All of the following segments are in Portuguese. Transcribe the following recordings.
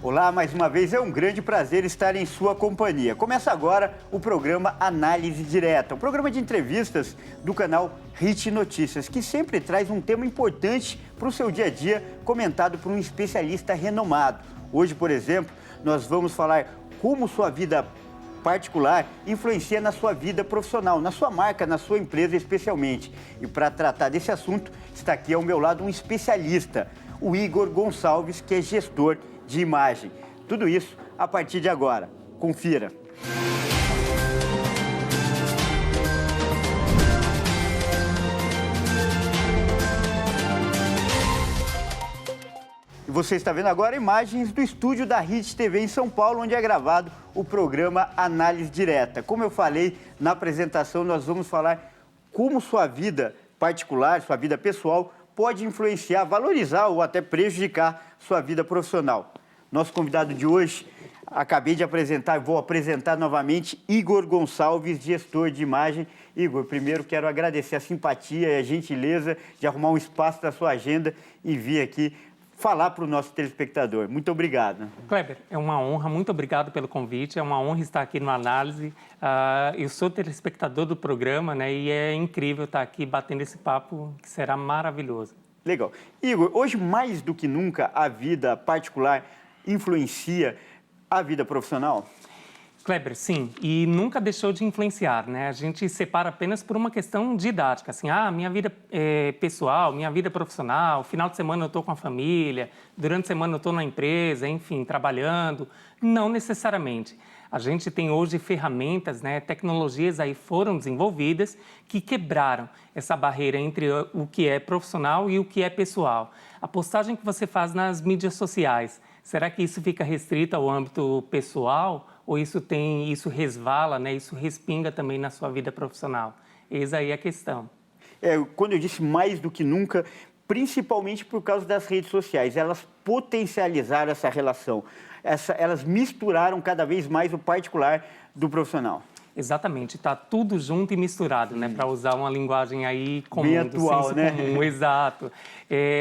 Olá, mais uma vez é um grande prazer estar em sua companhia. Começa agora o programa Análise Direta, um programa de entrevistas do canal Hit Notícias, que sempre traz um tema importante para o seu dia a dia, comentado por um especialista renomado. Hoje, por exemplo, nós vamos falar como sua vida particular influencia na sua vida profissional, na sua marca, na sua empresa especialmente. E para tratar desse assunto, está aqui ao meu lado um especialista, o Igor Gonçalves, que é gestor de imagem. Tudo isso a partir de agora. Confira. E você está vendo agora imagens do estúdio da Hit TV em São Paulo, onde é gravado o programa Análise Direta. Como eu falei na apresentação, nós vamos falar como sua vida particular, sua vida pessoal, pode influenciar, valorizar ou até prejudicar sua vida profissional. Nosso convidado de hoje, acabei de apresentar, vou apresentar novamente, Igor Gonçalves, gestor de imagem. Igor, primeiro quero agradecer a simpatia e a gentileza de arrumar um espaço da sua agenda e vir aqui falar para o nosso telespectador. Muito obrigado. Kleber, é uma honra, muito obrigado pelo convite, é uma honra estar aqui no Análise. Eu sou telespectador do programa, né, e é incrível estar aqui batendo esse papo, que será maravilhoso. Legal. Igor, hoje mais do que nunca a vida particular influencia a vida profissional? Kleber, sim, e nunca deixou de influenciar, né? A gente separa apenas por uma questão didática, assim, minha vida pessoal, minha vida profissional, final de semana eu estou com a família, durante a semana eu estou na empresa, enfim, trabalhando. Não necessariamente. A gente tem hoje ferramentas, né, tecnologias aí foram desenvolvidas que quebraram essa barreira entre o que é profissional e o que é pessoal. A postagem que você faz nas mídias sociais, será que isso fica restrito ao âmbito pessoal ou isso resvala, né, isso respinga também na sua vida profissional? Eis aí a questão. Quando eu disse mais do que nunca, principalmente por causa das redes sociais, elas potencializaram essa relação. Elas misturaram cada vez mais o particular do profissional. Exatamente, está tudo junto e misturado, né? Para usar uma linguagem aí comum, bem atual, do senso né? comum, exato.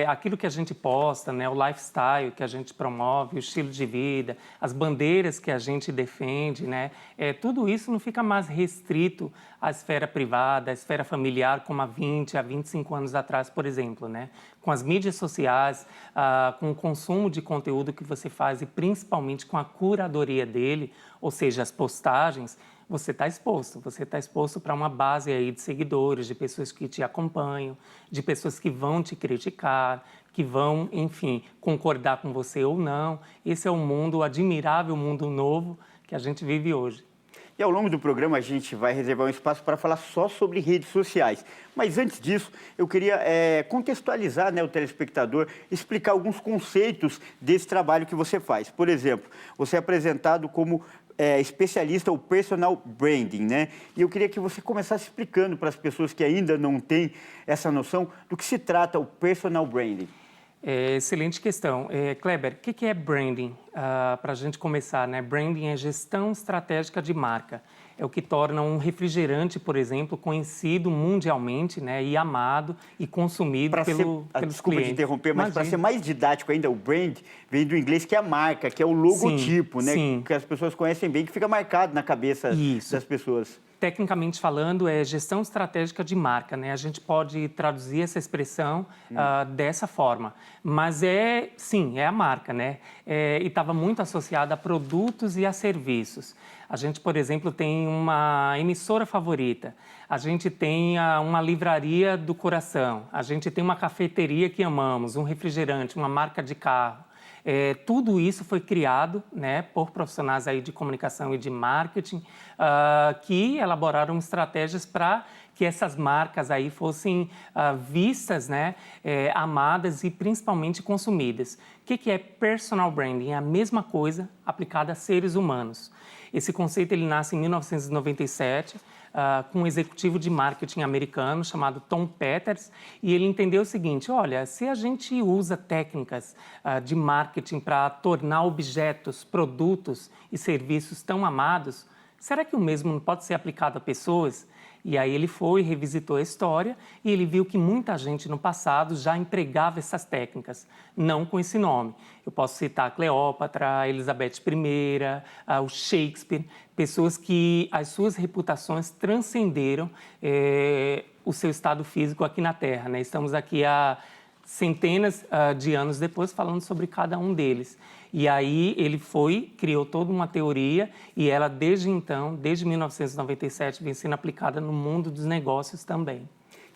Aquilo que a gente posta, né? O lifestyle que a gente promove, o estilo de vida, as bandeiras que a gente defende, né? Tudo isso não fica mais restrito à esfera privada, à esfera familiar, como há 20, há 25 anos atrás, por exemplo, né? Com as mídias sociais, com o consumo de conteúdo que você faz e principalmente com a curadoria dele, ou seja, as postagens, você está exposto para uma base aí de seguidores, de pessoas que te acompanham, de pessoas que vão te criticar, que vão, enfim, concordar com você ou não. Esse é o mundo, o admirável mundo novo que a gente vive hoje. E ao longo do programa a gente vai reservar um espaço para falar só sobre redes sociais. Mas antes disso, eu queria contextualizar, né, o telespectador, explicar alguns conceitos desse trabalho que você faz. Por exemplo, você é apresentado como especialista ou personal branding, né? E eu queria que você começasse explicando para as pessoas que ainda não têm essa noção do que se trata o personal branding. Excelente questão. Kleber, o que é branding? Para a gente começar, né? Branding é gestão estratégica de marca. É o que torna um refrigerante, por exemplo, conhecido mundialmente, né, e amado e consumido pelos desculpa clientes. te interromper, mas para ser mais didático ainda, o brand vem do inglês que é a marca, que é o logotipo, sim, né, sim. que as pessoas conhecem bem, que fica marcado na cabeça das pessoas. Tecnicamente falando, é gestão estratégica de marca, né? A gente pode traduzir essa expressão dessa forma. Mas sim, é a marca, né? E estava muito associada a produtos e a serviços. A gente, por exemplo, tem uma emissora favorita. A gente tem uma livraria do coração. A gente tem uma cafeteria que amamos, um refrigerante, uma marca de carro. Tudo isso foi criado, né, por profissionais aí de comunicação e de marketing que elaboraram estratégias para que essas marcas aí fossem vistas, né, amadas e principalmente consumidas. O que é personal branding? É a mesma coisa aplicada a seres humanos. Esse conceito ele nasce em 1997, com um executivo de marketing americano chamado Tom Peters, e ele entendeu o seguinte: olha, se a gente usa técnicas de marketing para tornar objetos, produtos e serviços tão amados, será que o mesmo não pode ser aplicado a pessoas? E aí ele foi, revisitou a história e ele viu que muita gente no passado já empregava essas técnicas, não com esse nome. Eu posso citar a Cleópatra, a Elizabeth I, o Shakespeare, pessoas que as suas reputações transcenderam o seu estado físico aqui na Terra, né? Estamos aqui há centenas de anos depois falando sobre cada um deles. E aí ele criou toda uma teoria e ela desde então, desde 1997, vem sendo aplicada no mundo dos negócios também.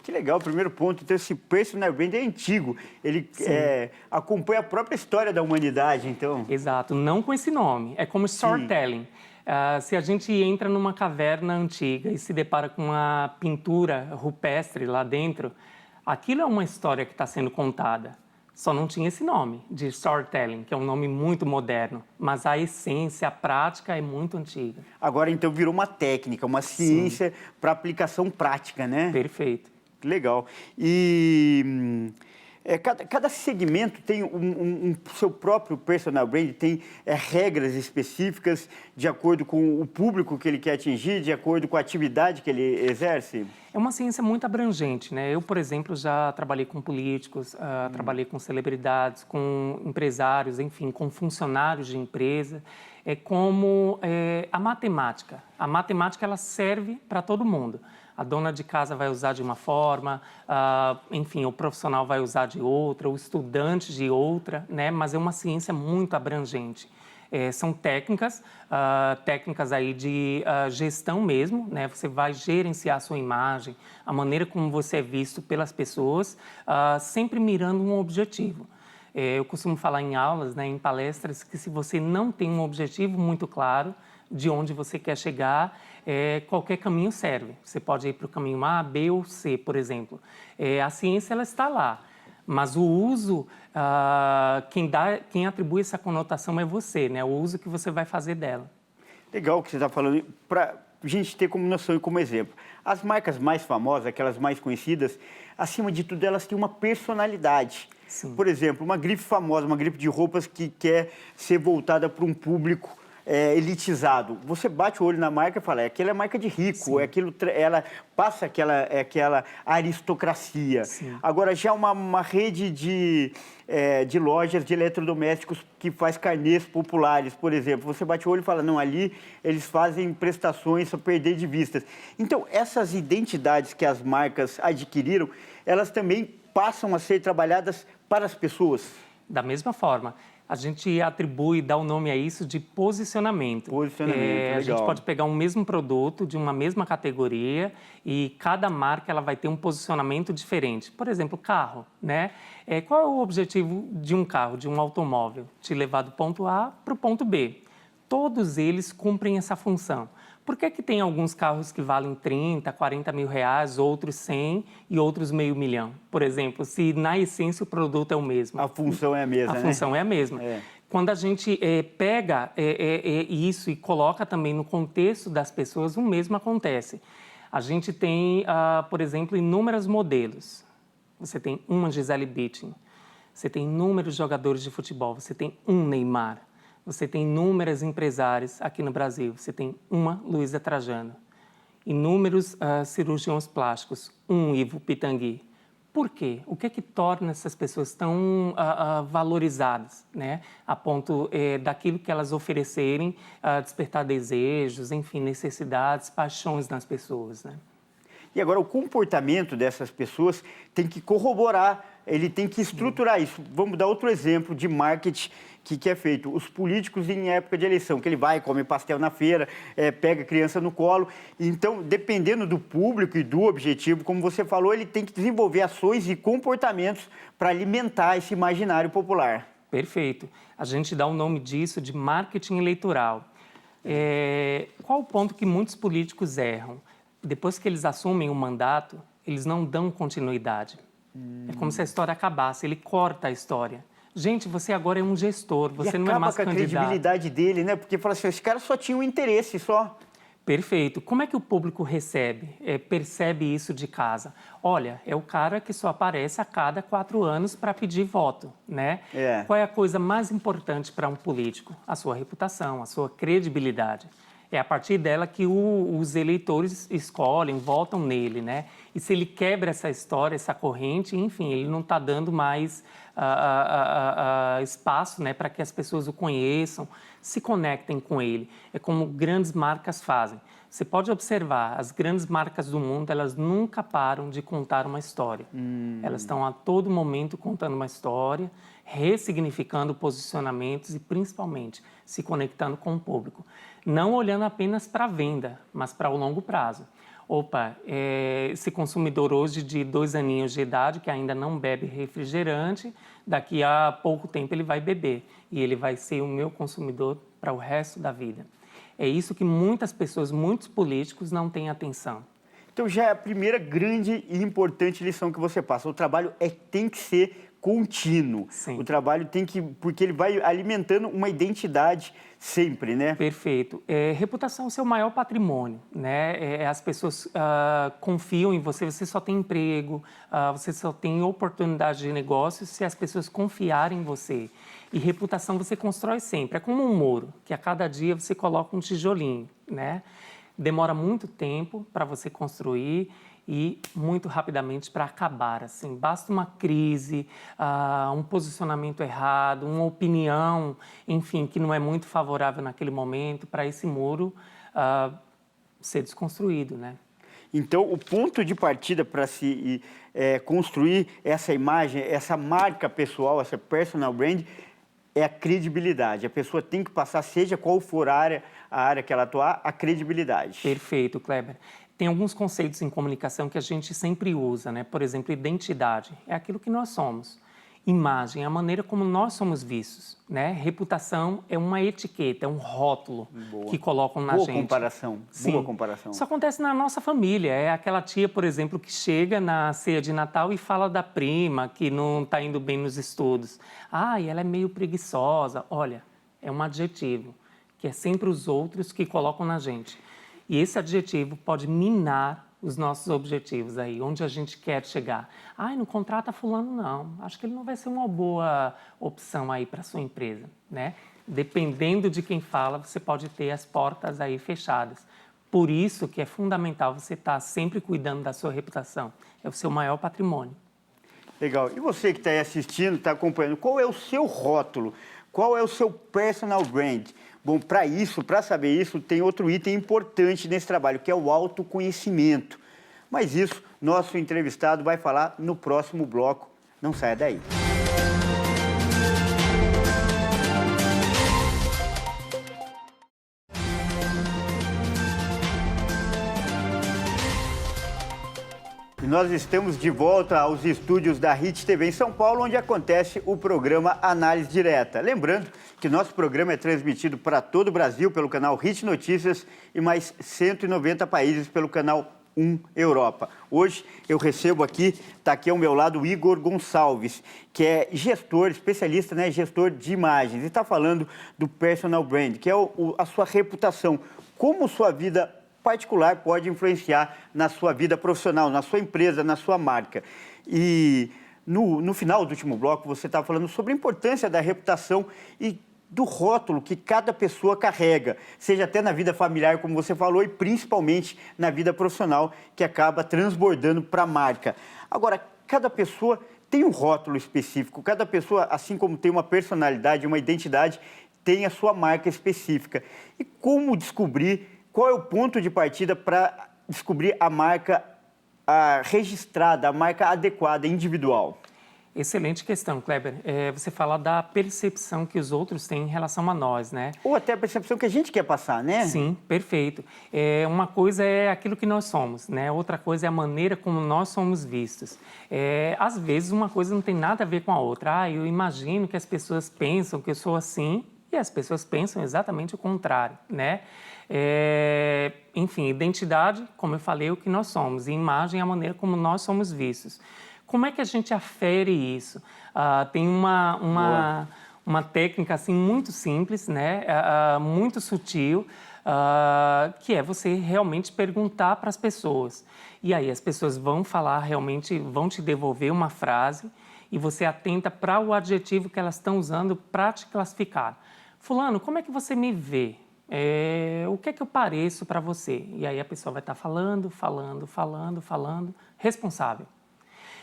Que legal, o primeiro ponto, então esse personal brand é antigo, ele acompanha a própria história da humanidade, então. Exato, não com esse nome, é como storytelling. Se a gente entra numa caverna antiga e se depara com uma pintura rupestre lá dentro, aquilo é uma história que está sendo contada. Só não tinha esse nome, de storytelling, que é um nome muito moderno. Mas a essência, a prática é muito antiga. Agora, então, virou uma técnica, uma ciência para aplicação prática, né? Perfeito. Legal. E cada segmento tem seu próprio personal brand, tem regras específicas de acordo com o público que ele quer atingir, de acordo com a atividade que ele exerce? É uma ciência muito abrangente, né? Eu, por exemplo, já trabalhei com políticos, trabalhei com celebridades, com empresários, enfim, com funcionários de empresa. É como a matemática. A matemática, ela serve para todo mundo. A dona de casa vai usar de uma forma, enfim, o profissional vai usar de outra, o estudante de outra, né? Mas é uma ciência muito abrangente. São técnicas aí de gestão mesmo, né? Você vai gerenciar a sua imagem, a maneira como você é visto pelas pessoas, sempre mirando um objetivo. Eu costumo falar em aulas, né, em palestras, que se você não tem um objetivo muito claro de onde você quer chegar, qualquer caminho serve. Você pode ir para o caminho A, B ou C, por exemplo. A ciência, ela está lá, mas o uso, quem atribui essa conotação é você, né? O uso que você vai fazer dela. Legal o que você está falando. Para a gente ter como noção e como exemplo, as marcas mais famosas, aquelas mais conhecidas, acima de tudo, elas têm uma personalidade. Sim. Por exemplo, uma grife famosa, uma grife de roupas que quer ser voltada para um público elitizado. Você bate o olho na marca e fala, aquela é marca de rico, ela passa aquela aristocracia. Sim. Agora, já uma rede de lojas de eletrodomésticos que faz carnês populares, por exemplo, você bate o olho e fala, não, ali eles fazem prestações a perder de vistas. Então, essas identidades que as marcas adquiriram, elas também passam a ser trabalhadas para as pessoas. Da mesma forma, a gente atribui, dá o nome a isso de posicionamento. Posicionamento, a gente pode pegar um mesmo produto de uma mesma categoria e cada marca ela vai ter um posicionamento diferente. Por exemplo, carro, né? Qual é o objetivo de um carro, de um automóvel? Te levar do ponto A para o ponto B. Todos eles cumprem essa função. Por que tem alguns carros que valem 30, 40 mil reais, outros 100 e outros meio milhão? Por exemplo, se na essência o produto é o mesmo. A função é a mesma, A função é a mesma. Quando a gente pega isso e coloca também no contexto das pessoas, o mesmo acontece. A gente tem, por exemplo, inúmeros modelos. Você tem uma Gisele Bündchen, você tem inúmeros jogadores de futebol, você tem um Neymar. Você tem inúmeros empresários aqui no Brasil. Você tem uma Luísa Trajano. Inúmeros cirurgiões plásticos. Um Ivo Pitangui. Por quê? O que torna essas pessoas tão valorizadas, né? A ponto daquilo que elas oferecerem, despertar desejos, enfim, necessidades, paixões nas pessoas, né? E agora, o comportamento dessas pessoas tem que corroborar, ele tem que estruturar isso. Vamos dar outro exemplo de marketing que é feito. Os políticos em época de eleição, que ele vai, come pastel na feira, pega a criança no colo. Então, dependendo do público e do objetivo, como você falou, ele tem que desenvolver ações e comportamentos para alimentar esse imaginário popular. Perfeito. A gente dá o nome disso de marketing eleitoral. Qual o ponto que muitos políticos erram? Depois que eles assumem o mandato, eles não dão continuidade. É como se a história acabasse, ele corta a história. Gente, você agora é um gestor, você não é mais candidato. E acaba com a credibilidade dele, né? Porque fala assim, esse cara só tinha um interesse, só. Perfeito. Como é que o público percebe isso de casa? Olha, é o cara que só aparece a cada 4 anos para pedir voto, né? Qual é a coisa mais importante para um político? A sua reputação, a sua credibilidade. É a partir dela que os eleitores escolhem, votam nele, né? E se ele quebra essa história, essa corrente, enfim, ele não está dando mais espaço, né, para que as pessoas o conheçam, se conectem com ele. É como grandes marcas fazem. Você pode observar, as grandes marcas do mundo, elas nunca param de contar uma história. Elas estão a todo momento contando uma história, ressignificando posicionamentos e, principalmente, se conectando com o público. Não olhando apenas para a venda, mas para o longo prazo. Opa, esse consumidor hoje de 2 aninhos de idade, que ainda não bebe refrigerante, daqui a pouco tempo ele vai beber. E ele vai ser o meu consumidor para o resto da vida. É isso que muitas pessoas, muitos políticos não têm atenção. Então já é a primeira grande e importante lição que você passa. O trabalho tem que ser contínuo. Sim. O trabalho tem que... porque ele vai alimentando uma identidade sempre, né? Perfeito. Reputação é o seu maior patrimônio, né? As pessoas confiam em você, você só tem emprego, você só tem oportunidade de negócio se as pessoas confiarem em você. E reputação você constrói sempre. É como um muro, que a cada dia você coloca um tijolinho, né? Demora muito tempo para você construir e muito rapidamente para acabar, assim. Basta uma crise, um posicionamento errado, uma opinião, enfim, que não é muito favorável naquele momento para esse muro ser desconstruído, né? Então, o ponto de partida para se construir essa imagem, essa marca pessoal, essa personal brand, é a credibilidade. A pessoa tem que passar, seja qual for a área que ela atuar, a credibilidade. Perfeito, Kleber. Tem alguns conceitos em comunicação que a gente sempre usa, né? Por exemplo, identidade é aquilo que nós somos. Imagem é a maneira como nós somos vistos, né? Reputação é uma etiqueta, é um rótulo que colocam na gente. Boa comparação. Isso acontece na nossa família. É aquela tia, por exemplo, que chega na ceia de Natal e fala da prima que não está indo bem nos estudos. E ela é meio preguiçosa. Olha, é um adjetivo que é sempre os outros que colocam na gente. E esse adjetivo pode minar os nossos objetivos aí, onde a gente quer chegar. Não contrata fulano não, acho que ele não vai ser uma boa opção aí para a sua empresa, né? Dependendo de quem fala, você pode ter as portas aí fechadas. Por isso que é fundamental você estar sempre cuidando da sua reputação, é o seu maior patrimônio. Legal. E você que está aí assistindo, está acompanhando, qual é o seu rótulo? Qual é o seu personal brand? Bom, para saber isso, tem outro item importante nesse trabalho, que é o autoconhecimento. Mas isso, nosso entrevistado vai falar no próximo bloco. Não saia daí. E nós estamos de volta aos estúdios da Hit TV em São Paulo, onde acontece o programa Análise Direta. Lembrando que nosso programa é transmitido para todo o Brasil pelo canal Hit Notícias e mais 190 países pelo canal 1 Europa. Hoje eu recebo aqui, está aqui ao meu lado, o Igor Gonçalves, que é gestor, especialista, né, gestor de imagens. E está falando do personal brand, que é a sua reputação. Como sua vida particular pode influenciar na sua vida profissional, na sua empresa, na sua marca. E no final do último bloco, você estava falando sobre a importância da reputação e do rótulo que cada pessoa carrega, seja até na vida familiar, como você falou, e principalmente na vida profissional, que acaba transbordando para a marca. Agora, cada pessoa tem um rótulo específico, cada pessoa, assim como tem uma personalidade, uma identidade, tem a sua marca específica. E como descobrir, qual é o ponto de partida para descobrir a marca registrada, a marca adequada, individual? Excelente questão, Kleber. Você fala da percepção que os outros têm em relação a nós, né? Ou até a percepção que a gente quer passar, né? Sim, perfeito. Uma coisa é aquilo que nós somos, né? Outra coisa é a maneira como nós somos vistos. Às vezes, uma coisa não tem nada a ver com a outra. Eu imagino que as pessoas pensam que eu sou assim e as pessoas pensam exatamente o contrário, né? Enfim, identidade, como eu falei, é o que nós somos. E imagem é a maneira como nós somos vistos. Como é que a gente afere isso? Tem uma técnica assim, muito simples, né? Muito sutil, que é você realmente perguntar para as pessoas. E aí as pessoas vão falar realmente, vão te devolver uma frase e você atenta para o adjetivo que elas estão usando para te classificar. Fulano, como é que você me vê? O que é que eu pareço para você? E aí a pessoa vai estar falando, responsável.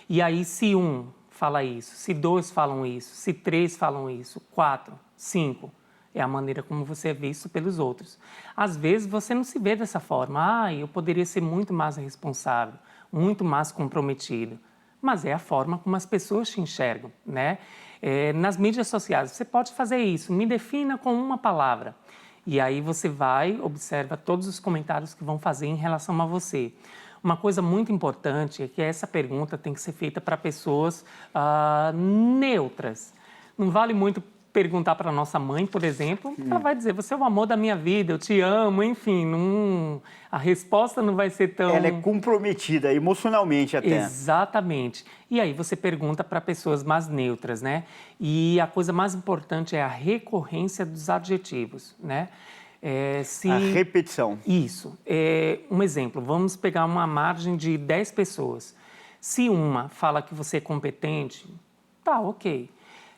E aí, se um fala isso, se dois falam isso, se três falam isso, 4, 5, é a maneira como você é visto pelos outros. Às vezes, você não se vê dessa forma. Eu poderia ser muito mais responsável, muito mais comprometido. Mas é a forma como as pessoas te enxergam, né? Nas mídias sociais, você pode fazer isso. Me defina com uma palavra. E aí você vai, observa todos os comentários que vão fazer em relação a você. Uma coisa muito importante é que essa pergunta tem que ser feita para pessoas neutras. Não vale muito perguntar para nossa mãe, por exemplo, ela vai dizer, você é o amor da minha vida, eu te amo, enfim, a resposta não vai ser tão... Ela é comprometida, emocionalmente até. Exatamente. E aí você pergunta para pessoas mais neutras, né? E a coisa mais importante é a recorrência dos adjetivos, né? A repetição. Isso. Um exemplo, vamos pegar uma margem de 10 pessoas. Se uma fala que você é competente, tá, ok.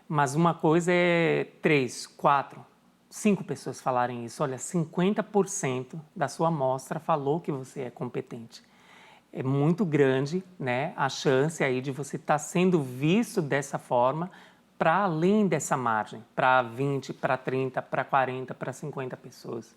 Mas uma coisa é 3, 4, 5 pessoas falarem isso. Olha, 50% da sua amostra falou que você é competente. É muito grande, né, a chance aí de você estar sendo visto dessa forma para além dessa margem, para 20, para 30, para 40, para 50 pessoas.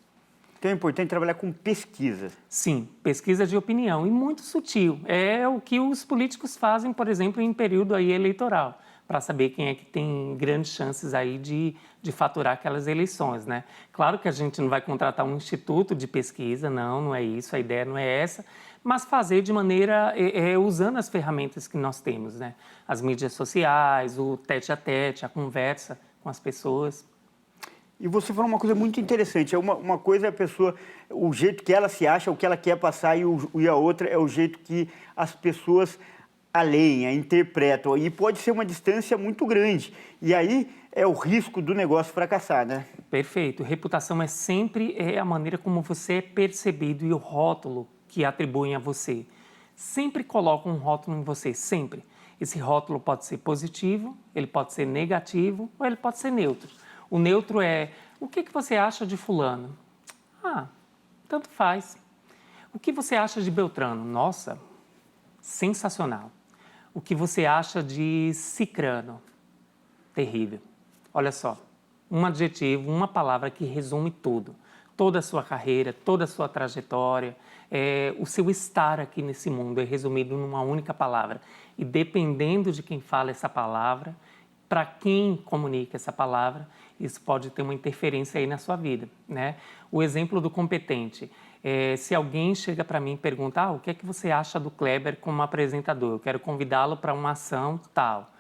Então é importante trabalhar com pesquisa. Sim, pesquisa de opinião e muito sutil. É o que os políticos fazem, por exemplo, em período aí eleitoral, para saber quem é que tem grandes chances aí de faturar aquelas eleições, né? Claro que a gente não vai contratar um instituto de pesquisa, não é isso, a ideia não é essa, mas fazer de maneira, usando as ferramentas que nós temos, né? As mídias sociais, o tete-a-tete, a conversa com as pessoas. E você falou uma coisa muito interessante, uma coisa é a pessoa, o jeito que ela se acha, o que ela quer passar, e a outra é o jeito que as pessoas leem, interpretam, e pode ser uma distância muito grande, e aí é o risco do negócio fracassar, né? Perfeito, reputação é sempre a maneira como você é percebido e o rótulo que atribuem a você. Sempre colocam um rótulo em você, sempre. Esse rótulo pode ser positivo, ele pode ser negativo ou ele pode ser neutro. O neutro é, o que você acha de fulano? Tanto faz. O que você acha de Beltrano? Nossa, sensacional. O que você acha de Cicrano? Terrível. Olha só, um adjetivo, uma palavra que resume tudo. Toda a sua carreira, toda a sua trajetória, o seu estar aqui nesse mundo é resumido numa única palavra. E dependendo de quem fala essa palavra, para quem comunica essa palavra, isso pode ter uma interferência aí na sua vida, né? O exemplo do competente. Se alguém chega para mim e pergunta, o que é que você acha do Kleber como apresentador? Eu quero convidá-lo para uma ação tal.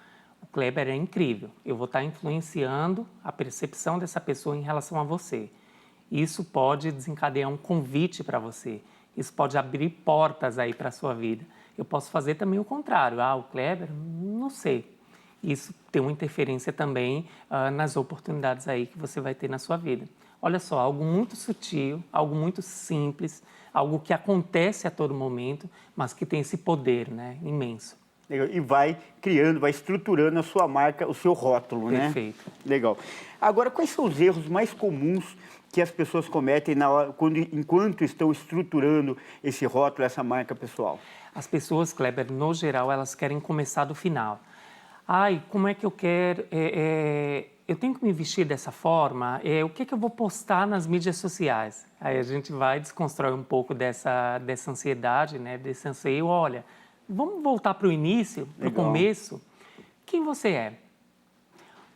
O Kleber é incrível. Eu vou estar influenciando a percepção dessa pessoa em relação a você. Isso pode desencadear um convite para você. Isso pode abrir portas aí para a sua vida. Eu posso fazer também o contrário. O Kleber, não sei. Isso tem uma interferência também nas oportunidades aí que você vai ter na sua vida. Olha só, algo muito sutil, algo muito simples, algo que acontece a todo momento, mas que tem esse poder, né, imenso. E vai criando, vai estruturando a sua marca, o seu rótulo, né? Perfeito. Legal. Agora, quais são os erros mais comuns que as pessoas cometem enquanto estão estruturando esse rótulo, essa marca pessoal? As pessoas, Kleber, no geral, elas querem começar do final. Como é que eu quero... eu tenho que me vestir dessa forma? O que é que eu vou postar nas mídias sociais? Aí a gente vai desconstruir um pouco dessa ansiedade, né? Desse anseio. Olha, vamos voltar para o início, para o começo. Quem você é?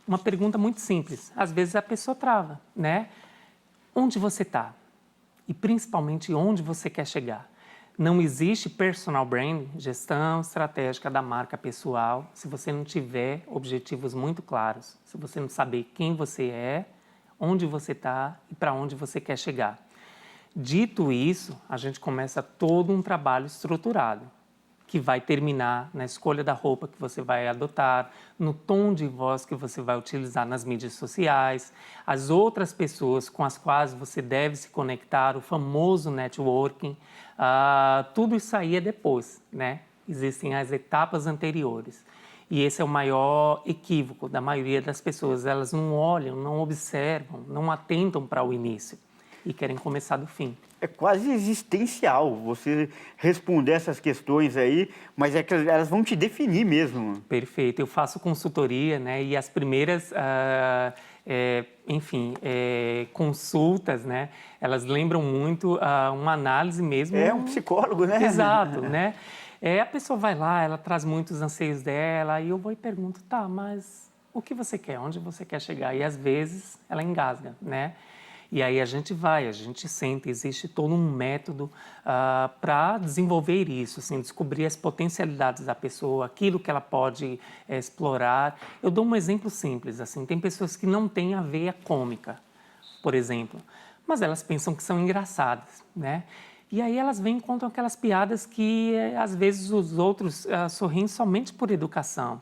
Uma pergunta muito simples. Às vezes a pessoa trava, né? Onde você está? E principalmente onde você quer chegar? Não existe personal branding, gestão estratégica da marca pessoal, se você não tiver objetivos muito claros, se você não saber quem você é, onde você está e para onde você quer chegar. Dito isso, a gente começa todo um trabalho estruturado, que vai terminar na escolha da roupa que você vai adotar, no tom de voz que você vai utilizar nas mídias sociais, as outras pessoas com as quais você deve se conectar, o famoso networking, tudo isso aí é depois, né? Existem as etapas anteriores. E esse é o maior equívoco da maioria das pessoas. Elas não olham, não observam, não atentam para o início. e querem começar do fim. É quase existencial você responder essas questões aí, mas é que elas vão te definir mesmo. Perfeito. Eu faço consultoria, né? E as primeiras, consultas, né? Elas lembram muito uma análise mesmo. É um psicólogo, né? Exato, né? A pessoa vai lá, ela traz muitos anseios dela, e eu vou e pergunto, tá, mas o que você quer? Onde você quer chegar? E às vezes ela engasga, né? E aí a gente senta, existe todo um método para desenvolver isso, assim, descobrir as potencialidades da pessoa, aquilo que ela pode explorar. Eu dou um exemplo simples, assim, tem pessoas que não têm a veia cômica, por exemplo, mas elas pensam que são engraçadas, né? E aí elas vêm e contam aquelas piadas que, às vezes, os outros sorriem somente por educação.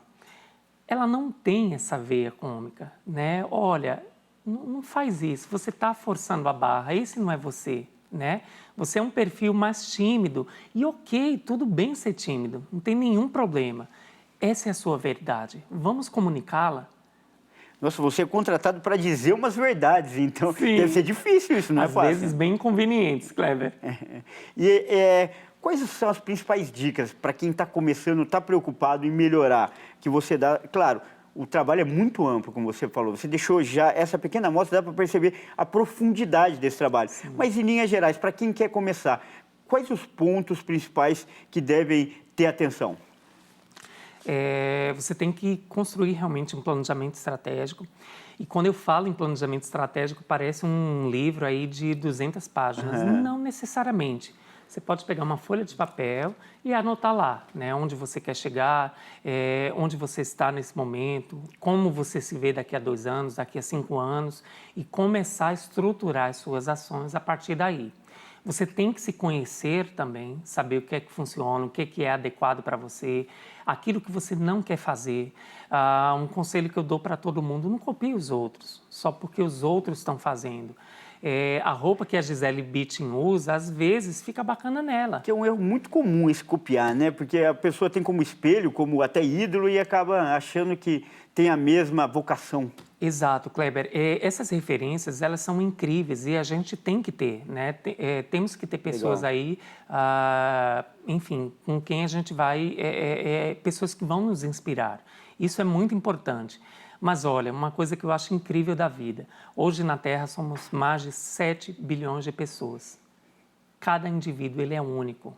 Ela não tem essa veia cômica, né? Olha, não faz isso, você está forçando a barra, esse não é você, né? Você é um perfil mais tímido e ok, tudo bem ser tímido, não tem nenhum problema. Essa é a sua verdade, vamos comunicá-la? Nossa, você é contratado para dizer umas verdades, então Sim. Deve ser difícil isso, não é fácil? Às vezes bem inconvenientes, Kleber. E quais são as principais dicas para quem está começando, está preocupado em melhorar, que você dá? Claro, o trabalho é muito amplo, como você falou. Você deixou já essa pequena amostra, dá para perceber a profundidade desse trabalho. Sim. Mas, em linhas gerais, para quem quer começar, quais os pontos principais que devem ter atenção? Você tem que construir realmente um planejamento estratégico. E quando eu falo em planejamento estratégico, parece um livro aí de 200 páginas. Uhum. Não necessariamente. Você pode pegar uma folha de papel e anotar lá, né, onde você quer chegar, onde você está nesse momento, como você se vê daqui a 2 anos, daqui a 5 anos, e começar a estruturar as suas ações a partir daí. Você tem que se conhecer também, saber o que é que funciona, o que é adequado para você, aquilo que você não quer fazer. Um conselho que eu dou para todo mundo, não copie os outros, só porque os outros estão fazendo. A roupa que a Gisele Bündchen usa, às vezes, fica bacana nela. Que é um erro muito comum esse copiar, né? Porque a pessoa tem como espelho, como até ídolo, e acaba achando que tem a mesma vocação. Exato, Kleber. Essas referências, elas são incríveis e a gente tem que ter, né? Temos que ter pessoas aí, enfim, com quem a gente vai, pessoas que vão nos inspirar. Isso é muito importante. Mas olha, uma coisa que eu acho incrível da vida. Hoje na Terra somos mais de 7 bilhões de pessoas. Cada indivíduo, ele é único.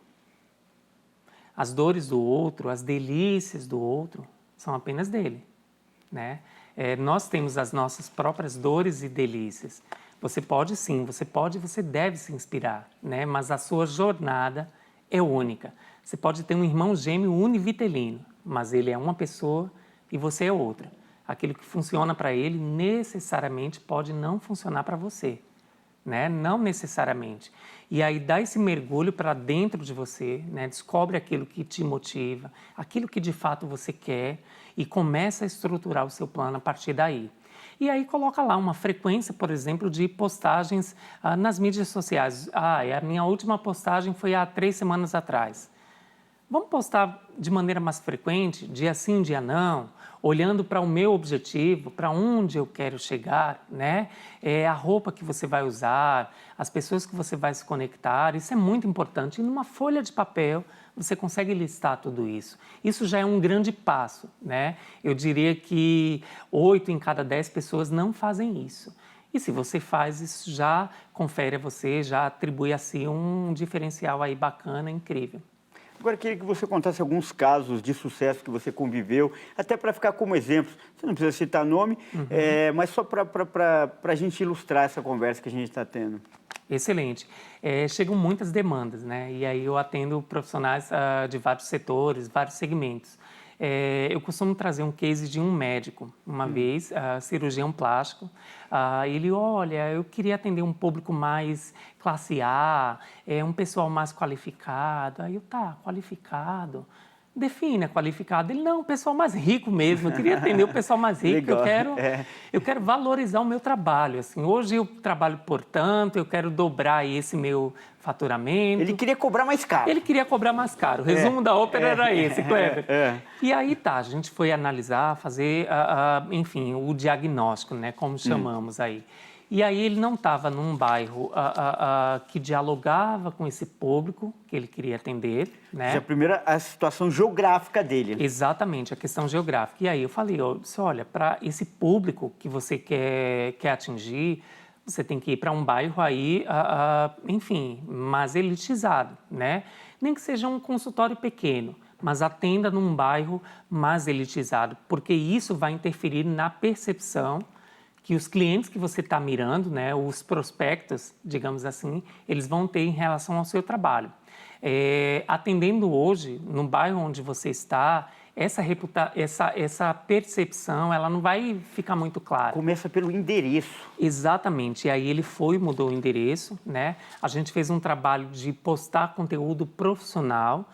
As dores do outro, as delícias do outro, são apenas dele, né? Nós temos as nossas próprias dores e delícias. Você pode sim, você deve se inspirar, né? Mas a sua jornada é única. Você pode ter um irmão gêmeo univitelino, mas ele é uma pessoa e você é outra. Aquilo que funciona para ele necessariamente pode não funcionar para você, né? Não necessariamente. E aí dá esse mergulho para dentro de você, né? Descobre aquilo que te motiva, aquilo que de fato você quer e começa a estruturar o seu plano a partir daí. E aí coloca lá uma frequência, por exemplo, de postagens nas mídias sociais. A minha última postagem foi há 3 semanas atrás. Vamos postar de maneira mais frequente, dia sim, dia não, olhando para o meu objetivo, para onde eu quero chegar, né? A roupa que você vai usar, as pessoas que você vai se conectar, isso é muito importante. E numa folha de papel, você consegue listar tudo isso. Isso já é um grande passo, né? Eu diria que 8 em cada 10 pessoas não fazem isso. E se você faz, isso já confere a você, já atribui a si um diferencial aí bacana, incrível. Agora, eu queria que você contasse alguns casos de sucesso que você conviveu, até para ficar como exemplo. Você não precisa citar nome, mas só para a gente ilustrar essa conversa que a gente está tendo. Excelente. Chegam muitas demandas, né? E aí eu atendo profissionais de vários setores, vários segmentos. Eu costumo trazer um case de um médico. Uma vez, cirurgião plástico, ele, olha, eu queria atender um público mais classe A, um pessoal mais qualificado. Aí eu, tá, qualificado? Define qualificado. Ele, não, o pessoal mais rico mesmo. Eu queria atender o pessoal mais rico. Legal. Eu quero valorizar o meu trabalho. Assim, hoje eu trabalho por tanto, eu quero dobrar esse meu faturamento. Ele queria cobrar mais caro. Ele queria cobrar mais caro. O resumo da ópera era esse, Kleber. E aí tá, a gente foi analisar, fazer, enfim, o diagnóstico, né, como chamamos aí. E aí ele não estava num bairro que dialogava com esse público que ele queria atender, né? A primeira, a situação geográfica dele. Exatamente, a questão geográfica. E aí eu falei, olha, para esse público que você quer atingir, você tem que ir para um bairro aí, enfim, mais elitizado, né? Nem que seja um consultório pequeno, mas atenda num bairro mais elitizado, porque isso vai interferir na percepção que os clientes que você está mirando, né, os prospectos, digamos assim, eles vão ter em relação ao seu trabalho. Atendendo hoje, no bairro onde você está, essa percepção, ela não vai ficar muito clara. Começa pelo endereço. Exatamente. E aí ele mudou o endereço, né? A gente fez um trabalho de postar conteúdo profissional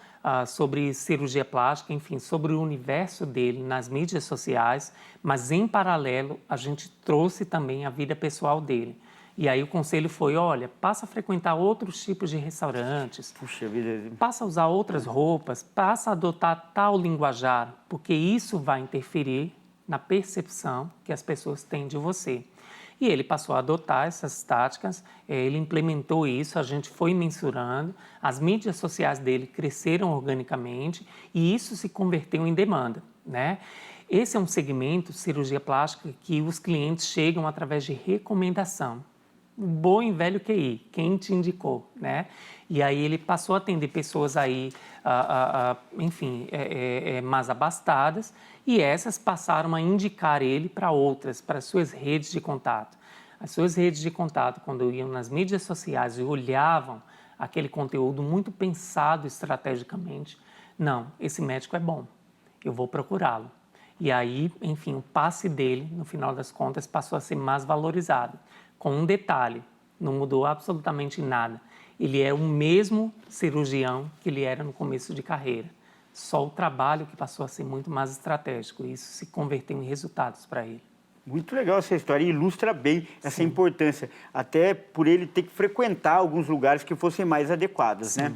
sobre cirurgia plástica, enfim, sobre o universo dele nas mídias sociais, mas em paralelo a gente trouxe também a vida pessoal dele. E aí o conselho foi, olha, passa a frequentar outros tipos de restaurantes, Puxa vida. Passa a usar outras roupas, passa a adotar tal linguajar, porque isso vai interferir na percepção que as pessoas têm de você. E ele passou a adotar essas táticas, ele implementou isso, a gente foi mensurando, as mídias sociais dele cresceram organicamente e isso se converteu em demanda, né? Esse é um segmento, cirurgia plástica, que os clientes chegam através de recomendação. O bom e velho QI, quem te indicou, né? E aí ele passou a atender pessoas aí, enfim, mais abastadas, e essas passaram a indicar ele para outras, para suas redes de contato. As suas redes de contato, quando iam nas mídias sociais e olhavam aquele conteúdo muito pensado estrategicamente, não, esse médico é bom, eu vou procurá-lo. E aí, enfim, o passe dele, no final das contas, passou a ser mais valorizado. Com um detalhe, não mudou absolutamente nada. Ele é o mesmo cirurgião que ele era no começo de carreira. Só o trabalho que passou a ser muito mais estratégico. Isso se converteu em resultados para ele. Muito legal essa história e ilustra bem essa importância. Até por ele ter que frequentar alguns lugares que fossem mais adequados, né?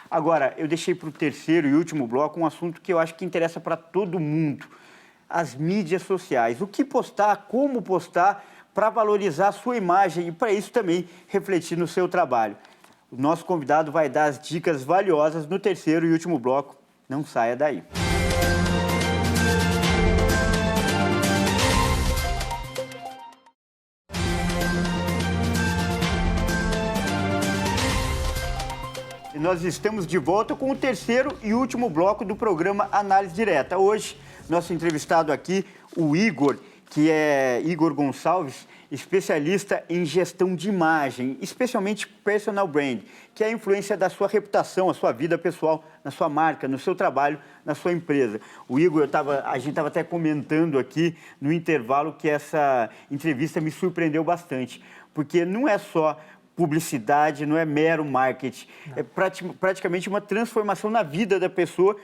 Agora, eu deixei para o terceiro e último bloco um assunto que eu acho que interessa para todo mundo. As mídias sociais. O que postar, como postar, para valorizar a sua imagem e para isso também refletir no seu trabalho. O nosso convidado vai dar as dicas valiosas no terceiro e último bloco. Não saia daí. E nós estamos de volta com o terceiro e último bloco do programa Análise Direta. Hoje, nosso entrevistado aqui, o Igor, que é Igor Gonçalves, especialista em gestão de imagem, especialmente personal brand, que é a influência da sua reputação, a sua vida pessoal, na sua marca, no seu trabalho, na sua empresa. O Igor, a gente estava até comentando aqui no intervalo que essa entrevista me surpreendeu bastante, porque não é só publicidade, não é mero marketing, é praticamente uma transformação na vida da pessoa,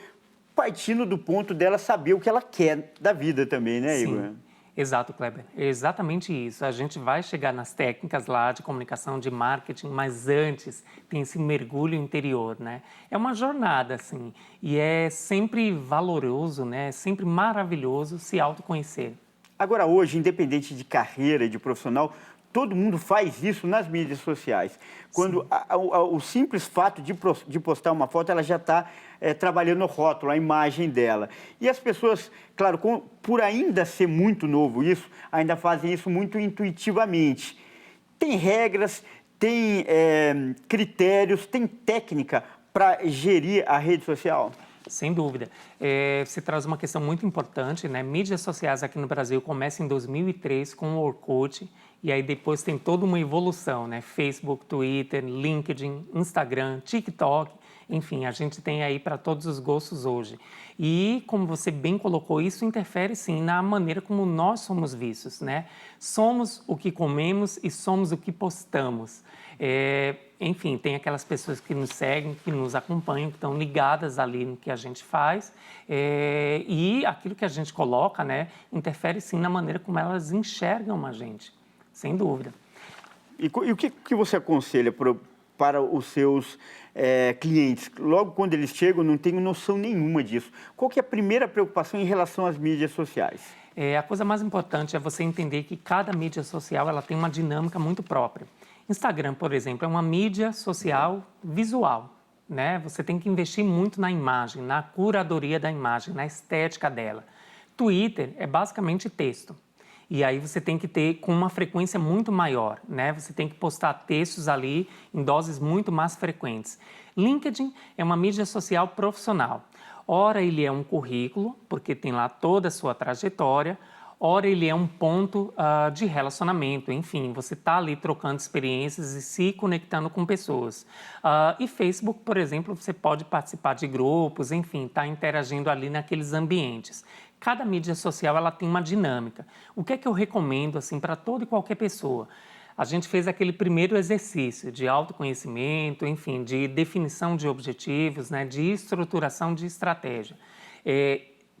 partindo do ponto dela saber o que ela quer da vida também, né, Igor? Sim. Exato, Kleber. É exatamente isso. A gente vai chegar nas técnicas lá de comunicação, de marketing, mas antes tem esse mergulho interior, né? É uma jornada, assim, e é sempre valoroso, né? É sempre maravilhoso se autoconhecer. Agora, hoje, independente de carreira, de profissional, todo mundo faz isso nas mídias sociais. Quando o simples fato de postar uma foto, ela já está trabalhando o rótulo, a imagem dela. E as pessoas, claro, por ainda ser muito novo isso, ainda fazem isso muito intuitivamente. Tem regras, tem critérios, tem técnica para gerir a rede social? Sem dúvida. Você traz uma questão muito importante, né? Mídias sociais aqui no Brasil começam em 2003 com o Orkut, e aí depois tem toda uma evolução, né? Facebook, Twitter, LinkedIn, Instagram, TikTok, enfim, a gente tem aí para todos os gostos hoje. E, como você bem colocou, isso interfere sim na maneira como nós somos vistos, né? Somos o que comemos e somos o que postamos. Enfim, tem aquelas pessoas que nos seguem, que nos acompanham, que estão ligadas ali no que a gente faz, e aquilo que a gente coloca, né, interfere sim na maneira como elas enxergam a gente, sem dúvida. E o que você aconselha para os seus clientes? Logo quando eles chegam, não tenho noção nenhuma disso. Qual que é a primeira preocupação em relação às mídias sociais? A coisa mais importante é você entender que cada mídia social ela tem uma dinâmica muito própria. Instagram, por exemplo, é uma mídia social visual, né? Você tem que investir muito na imagem, na curadoria da imagem, na estética dela. Twitter é basicamente texto. E aí você tem que ter com uma frequência muito maior, né? Você tem que postar textos ali em doses muito mais frequentes. LinkedIn é uma mídia social profissional. Ora ele é um currículo, porque tem lá toda a sua trajetória, ora ele é um ponto de relacionamento, enfim, você está ali trocando experiências e se conectando com pessoas. E Facebook, por exemplo, você pode participar de grupos, enfim, está interagindo ali naqueles ambientes. Cada mídia social ela tem uma dinâmica. O que é que eu recomendo assim, para toda e qualquer pessoa? A gente fez aquele primeiro exercício de autoconhecimento, enfim, de definição de objetivos, né, de estruturação de estratégia.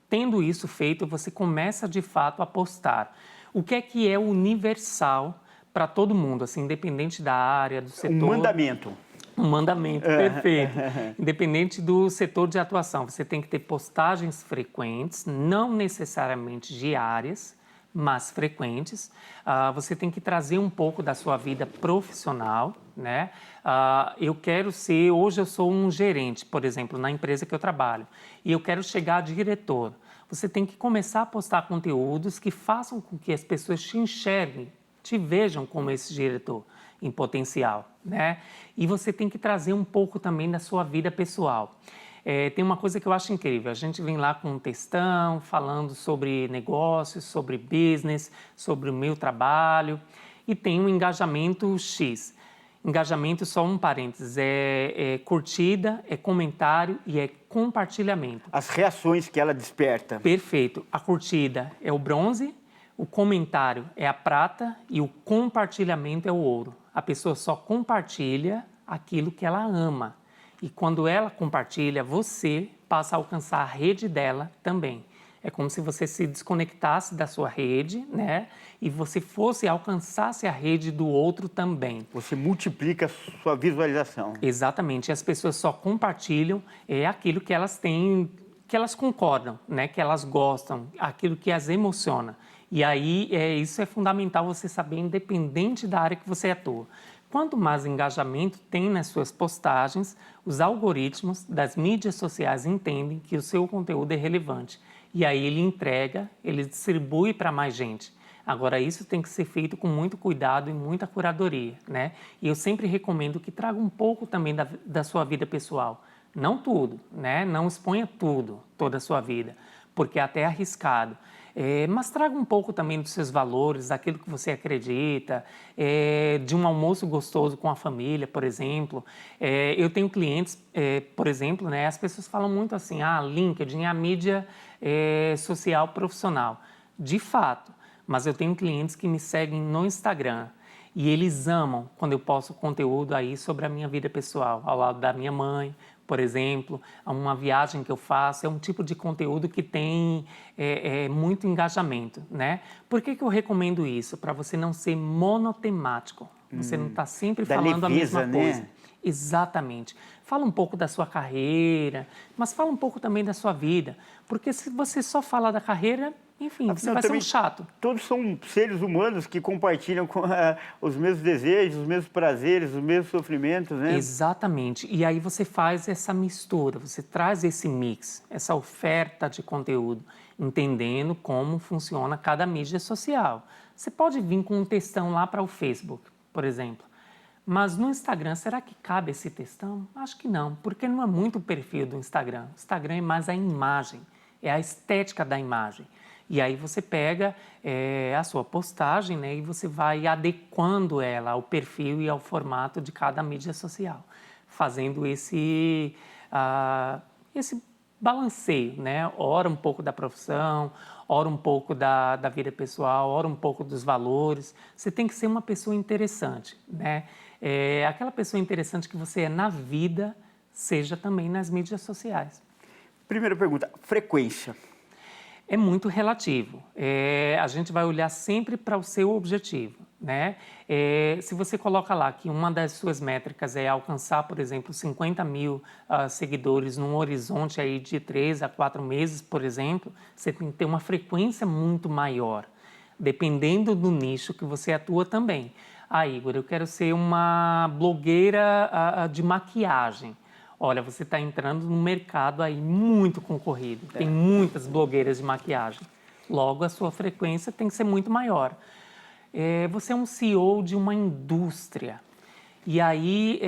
Tendo isso feito, você começa de fato a postar. O que é universal para todo mundo, assim, independente da área, do setor. Um mandamento. Um mandamento, perfeito. Independente do setor de atuação, você tem que ter postagens frequentes, não necessariamente diárias, mas frequentes. Você tem que trazer um pouco da sua vida profissional, né? Hoje eu sou um gerente, por exemplo, na empresa que eu trabalho, e eu quero chegar a diretor. Você tem que começar a postar conteúdos que façam com que as pessoas te enxerguem, te vejam como esse diretor em potencial, né? E você tem que trazer um pouco também da sua vida pessoal. Tem uma coisa que eu acho incrível, a gente vem lá com um textão, falando sobre negócios, sobre business, sobre o meu trabalho, e tem um engajamento X. Engajamento, só um parênteses, é curtida, é comentário e é compartilhamento. As reações que ela desperta. Perfeito. A curtida é o bronze, o comentário é a prata e o compartilhamento é o ouro. A pessoa só compartilha aquilo que ela ama. E quando ela compartilha, você passa a alcançar a rede dela também. É como se você se desconectasse da sua rede, né? E você alcançasse a rede do outro também. Você multiplica a sua visualização. Exatamente. E as pessoas só compartilham aquilo que elas têm, que elas concordam, né? Que elas gostam, aquilo que as emociona. E aí, isso é fundamental você saber, independente da área que você atua. Quanto mais engajamento tem nas suas postagens, os algoritmos das mídias sociais entendem que o seu conteúdo é relevante. E aí ele entrega, ele distribui para mais gente. Agora, isso tem que ser feito com muito cuidado e muita curadoria, né? E eu sempre recomendo que traga um pouco também da sua vida pessoal. Não tudo, né? Não exponha tudo, toda a sua vida, porque é até arriscado. Mas traga um pouco também dos seus valores, daquilo que você acredita, de um almoço gostoso com a família, por exemplo. Eu tenho clientes, por exemplo, né, as pessoas falam muito assim, LinkedIn é a mídia social profissional. De fato, mas eu tenho clientes que me seguem no Instagram e eles amam quando eu posto conteúdo aí sobre a minha vida pessoal, ao lado da minha mãe, por exemplo, uma viagem que eu faço, é um tipo de conteúdo que tem muito engajamento, né? Por que eu recomendo isso? Para você não ser monotemático, você não está sempre falando leveza, a mesma coisa. Né? Exatamente. Fala um pouco da sua carreira, mas fala um pouco também da sua vida, porque se você só fala da carreira, enfim, você vai ser um chato. Todos são seres humanos que compartilham os mesmos desejos, os mesmos prazeres, os mesmos sofrimentos, né? Exatamente. E aí você faz essa mistura, você traz esse mix, essa oferta de conteúdo, entendendo como funciona cada mídia social. Você pode vir com um textão lá para o Facebook, por exemplo. Mas no Instagram, será que cabe esse textão? Acho que não, porque não é muito o perfil do Instagram. O Instagram é mais a imagem, é a estética da imagem. E aí você pega a sua postagem, né, e você vai adequando ela ao perfil e ao formato de cada mídia social, fazendo esse balanceio, né? Ora um pouco da profissão, ora um pouco da vida pessoal, ora um pouco dos valores. Você tem que ser uma pessoa interessante, né? Aquela pessoa interessante que você é na vida, seja também nas mídias sociais. Primeira pergunta, frequência. É muito relativo. A gente vai olhar sempre para o seu objetivo. né? Se você coloca lá que uma das suas métricas é alcançar, por exemplo, 50 mil seguidores num horizonte aí de 3 a 4 meses, por exemplo, você tem que ter uma frequência muito maior, dependendo do nicho que você atua também. Igor, eu quero ser uma blogueira de maquiagem. Olha, você está entrando num mercado aí muito concorrido, tem muitas blogueiras de maquiagem. Logo, a sua frequência tem que ser muito maior. Você é um CEO de uma indústria. E aí,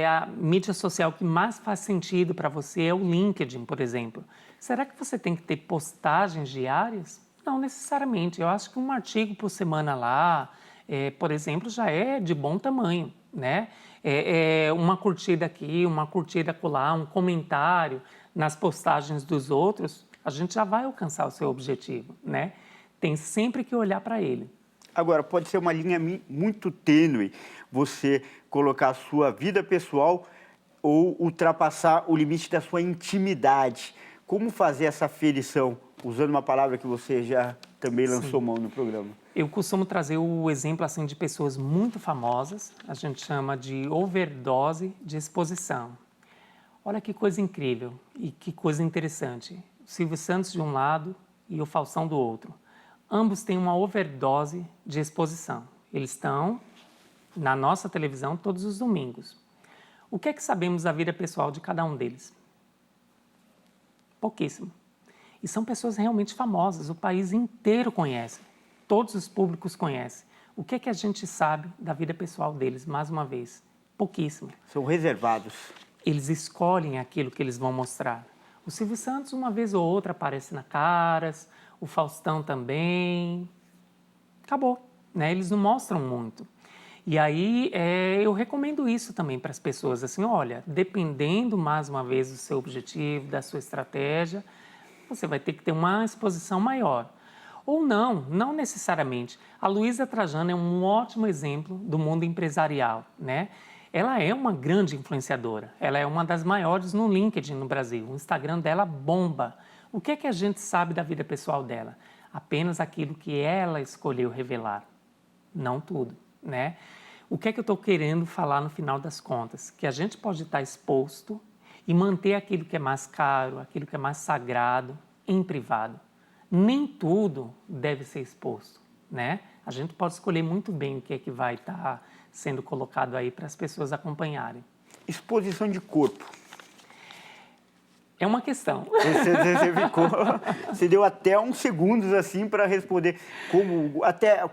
a mídia social que mais faz sentido para você é o LinkedIn, por exemplo. Será que você tem que ter postagens diárias? Não necessariamente. Eu acho que um artigo por semana lá, por exemplo, já é de bom tamanho, né? Uma curtida aqui, uma curtida acolá, um comentário nas postagens dos outros, a gente já vai alcançar o seu objetivo, né? Tem sempre que olhar para ele. Agora, pode ser uma linha muito tênue você colocar a sua vida pessoal ou ultrapassar o limite da sua intimidade. Como fazer essa aferição, usando uma palavra que você já também lançou mão no programa? Eu costumo trazer o exemplo assim, de pessoas muito famosas, a gente chama de overdose de exposição. Olha que coisa incrível e que coisa interessante. O Silvio Santos de um lado e o Faustão do outro. Ambos têm uma overdose de exposição. Eles estão na nossa televisão todos os domingos. O que é que sabemos da vida pessoal de cada um deles? Pouquíssimo. E são pessoas realmente famosas, o país inteiro conhece, todos os públicos conhecem. O que é que a gente sabe da vida pessoal deles, mais uma vez? Pouquíssimo. São reservados. Eles escolhem aquilo que eles vão mostrar. O Silvio Santos, uma vez ou outra, aparece na Caras, o Faustão também. Acabou, né? Eles não mostram muito. E aí, eu recomendo isso também para as pessoas, assim, olha, dependendo, mais uma vez, do seu objetivo, da sua estratégia, você vai ter que ter uma exposição maior. Ou não necessariamente. A Luísa Trajano é um ótimo exemplo do mundo empresarial, né? Ela é uma grande influenciadora, ela é uma das maiores no LinkedIn no Brasil, o Instagram dela bomba. O que é que a gente sabe da vida pessoal dela? Apenas aquilo que ela escolheu revelar, não tudo, né? O que é que eu estou querendo falar no final das contas? Que a gente pode estar exposto e manter aquilo que é mais caro, aquilo que é mais sagrado, em privado. Nem tudo deve ser exposto, né? A gente pode escolher muito bem o que é que vai estar sendo colocado aí para as pessoas acompanharem. Exposição de corpo. É uma questão. Você deu até uns segundos assim para responder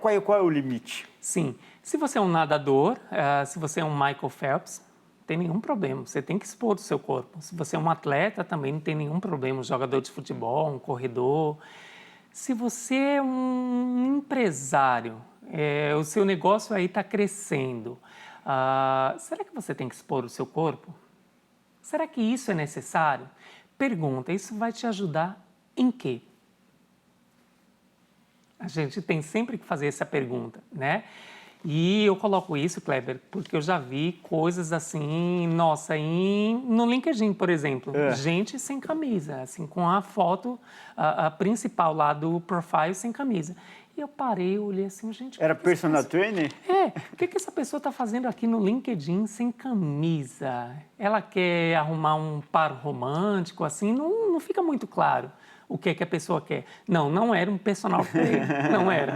qual é o limite? Sim. Se você é um nadador, se você é um Michael Phelps, não tem nenhum problema. Você tem que expor o seu corpo. Se você é um atleta, também não tem nenhum problema. Um jogador de futebol, um corredor. Se você é um empresário, o seu negócio aí está crescendo, será que você tem que expor o seu corpo? Será que isso é necessário? Pergunta, isso vai te ajudar em quê? A gente tem sempre que fazer essa pergunta, né? E eu coloco isso, Kleber, porque eu já vi coisas assim, nossa, no LinkedIn, por exemplo, gente sem camisa, assim, com a foto a principal lá do profile sem camisa. E eu parei, olhei assim, gente... Era personal trainer? O que essa pessoa está fazendo aqui no LinkedIn sem camisa? Ela quer arrumar um par romântico, assim, não fica muito claro o que é que a pessoa quer. Não era um personal trainer,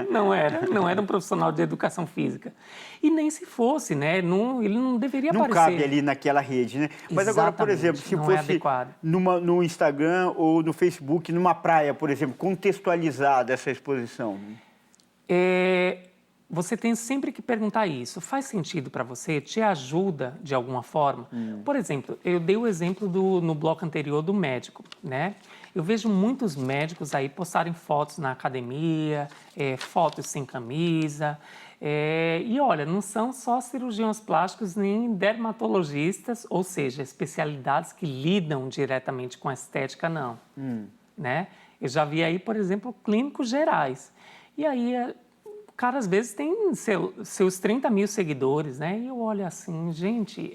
não era um profissional de educação física. E nem se fosse, né? Ele não deveria aparecer. Não cabe ali naquela rede, né? Mas agora, por exemplo, se fosse no Instagram ou no Facebook, numa praia, por exemplo, contextualizada essa exposição. Você tem sempre que perguntar isso. Faz sentido para você? Te ajuda de alguma forma? Por exemplo, eu dei o exemplo no bloco anterior do médico, né? Eu vejo muitos médicos aí postarem fotos na academia, fotos sem camisa. E olha, não são só cirurgiões plásticos nem dermatologistas, ou seja, especialidades que lidam diretamente com a estética, não. Né? Eu já vi aí, por exemplo, clínicos gerais. E aí, o cara às vezes tem seus 30 mil seguidores, né? E eu olho assim, gente,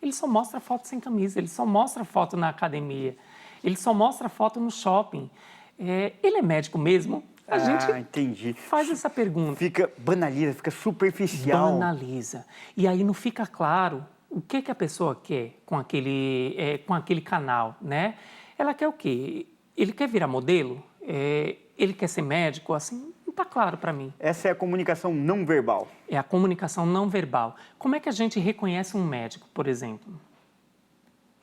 ele só mostra foto sem camisa, ele só mostra foto na academia, ele só mostra foto no shopping. Ele é médico mesmo? A gente entendi. faz essa pergunta. Banaliza, fica superficial. Banaliza. E aí não fica claro o que a pessoa quer com aquele canal, né? Ela quer o quê? Ele quer virar modelo? Ele quer ser médico? Assim, não está claro para mim. Essa é a comunicação não verbal. É a comunicação não verbal. Como é que a gente reconhece um médico, por exemplo?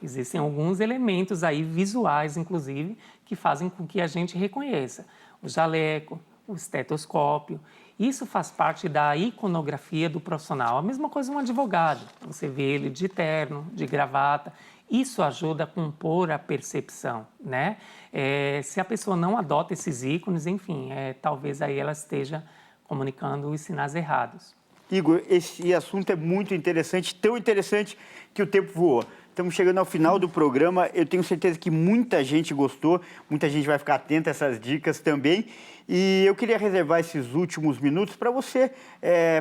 Existem alguns elementos aí, visuais, inclusive, que fazem com que a gente reconheça. O jaleco, o estetoscópio. Isso faz parte da iconografia do profissional. A mesma coisa um advogado. Você vê ele de terno, de gravata. Isso ajuda a compor a percepção, né? Se a pessoa não adota esses ícones, enfim, talvez aí ela esteja comunicando os sinais errados. Igor, esse assunto é muito interessante, tão interessante que o tempo voou. Estamos chegando ao final do programa. Eu tenho certeza que muita gente gostou, muita gente vai ficar atenta a essas dicas também. E eu queria reservar esses últimos minutos para você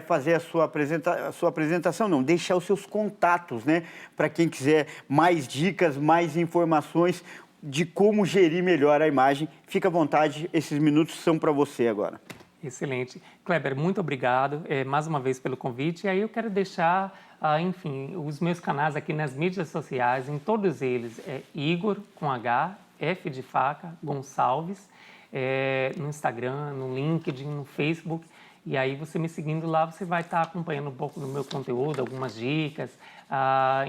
fazer a sua apresentação, não, deixar os seus contatos, né? Para quem quiser mais dicas, mais informações de como gerir melhor a imagem. Fica à vontade, esses minutos são para você agora. Excelente. Kleber, muito obrigado mais uma vez pelo convite. E aí eu quero deixar, enfim, os meus canais aqui nas mídias sociais, em todos eles, Igor, com H, F de faca, Gonçalves, no Instagram, no LinkedIn, no Facebook. E aí você me seguindo lá, você vai estar acompanhando um pouco do meu conteúdo, algumas dicas,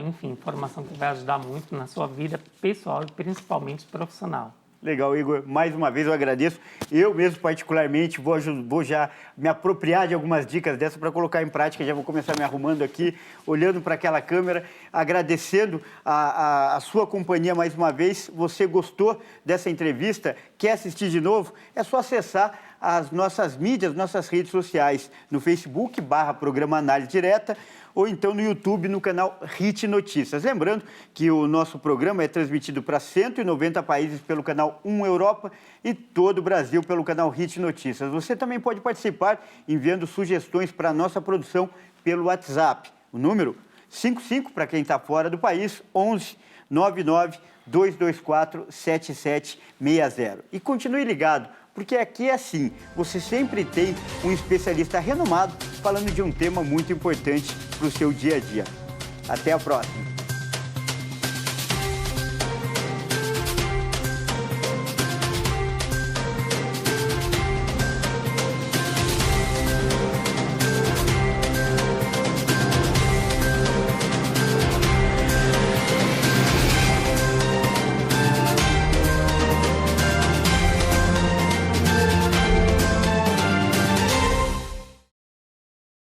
enfim, informação que vai ajudar muito na sua vida pessoal e principalmente profissional. Legal, Igor. Mais uma vez eu agradeço. Eu mesmo, particularmente, vou já me apropriar de algumas dicas dessas para colocar em prática. Já vou começar me arrumando aqui, olhando para aquela câmera, agradecendo a sua companhia mais uma vez. Você gostou dessa entrevista? Quer assistir de novo? É só acessar as nossas mídias, nossas redes sociais, no Facebook, /Programa Análise Direta, ou então no YouTube, no canal HIT Notícias. Lembrando que o nosso programa é transmitido para 190 países pelo canal 1 Europa e todo o Brasil pelo canal HIT Notícias. Você também pode participar enviando sugestões para a nossa produção pelo WhatsApp. O número 55, para quem está fora do país, 11 99 224 7760. E continue ligado, porque aqui é assim, você sempre tem um especialista renomado falando de um tema muito importante para o seu dia a dia. Até a próxima!